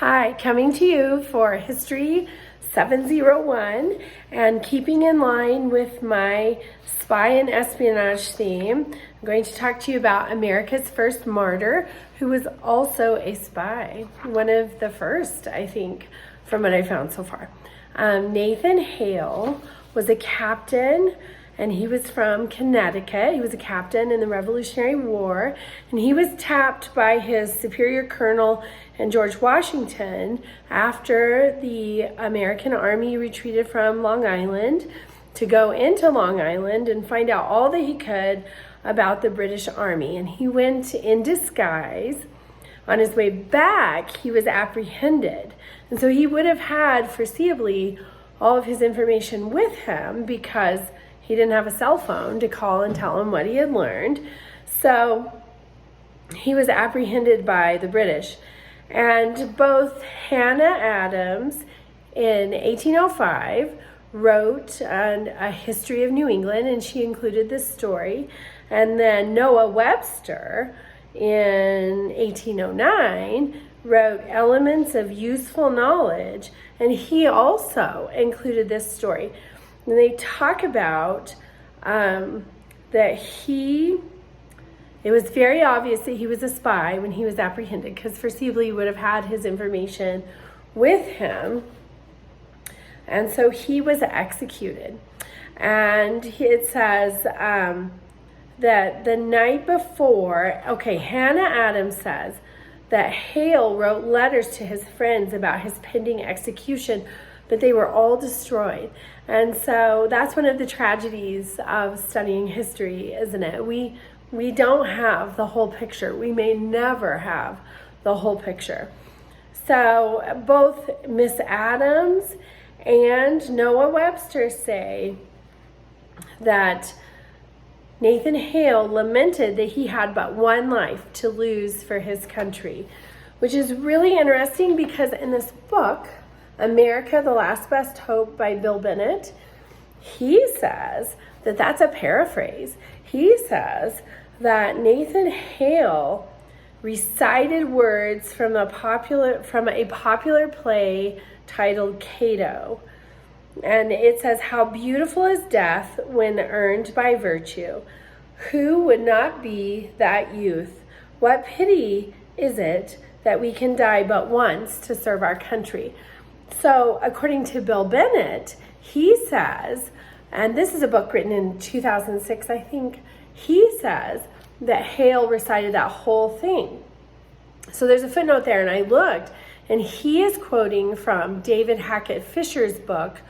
Hi, coming to you for History 701 and keeping in line with my spy and espionage theme, I'm going to talk to you about America's first martyr, who was also a spy. One of the first, I think, from what I found so far. Nathan Hale was a captain, and he was from Connecticut. He was a captain in the Revolutionary War, and he was tapped by his superior colonel and George Washington after the American army retreated from Long Island to go into Long Island and find out all that he could about the British Army. And he went in disguise. On his way back, he was apprehended. And so he would have had, foreseeably, all of his information with him because he didn't have a cell phone to call and tell him what he had learned. So he was apprehended by the British. And both Hannah Adams in 1805 wrote a history of New England, and she included this story. And then Noah Webster in 1809 wrote Elements of Useful Knowledge, and he also included this story. And they talk about that it was very obvious that he was a spy when he was apprehended, because foreseeably he would have had his information with him. And so he was executed. And it says that the night before, Hannah Adams says that Hale wrote letters to his friends about his pending execution, but they were all destroyed. And so that's one of the tragedies of studying history, isn't it? We don't have the whole picture. We may never have the whole picture. So both Miss Adams and Noah Webster say that Nathan Hale lamented that he had but one life to lose for his country, which is really interesting because in this book, America, the Last Best Hope by Bill Bennett, he says that that's a paraphrase. He says that Nathan Hale recited words from a popular play titled Cato. And it says, "How beautiful is death when earned by virtue. Who would not be that youth? What pity is it that we can die but once to serve our country." So according to Bill Bennett, he says, and this is a book written in 2006, I think, he says that Hale recited that whole thing. So there's a footnote there, and I looked, and he is quoting from David Hackett Fisher's book,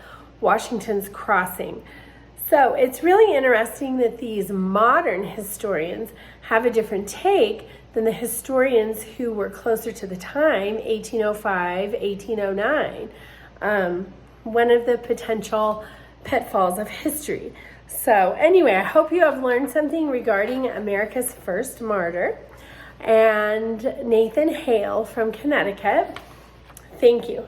Washington's Crossing. So it's really interesting that these modern historians have a different take than the historians who were closer to the time, 1805, 1809. One of the potential pitfalls of history. So anyway, I hope you have learned something regarding America's first martyr and Nathan Hale from Connecticut. Thank you.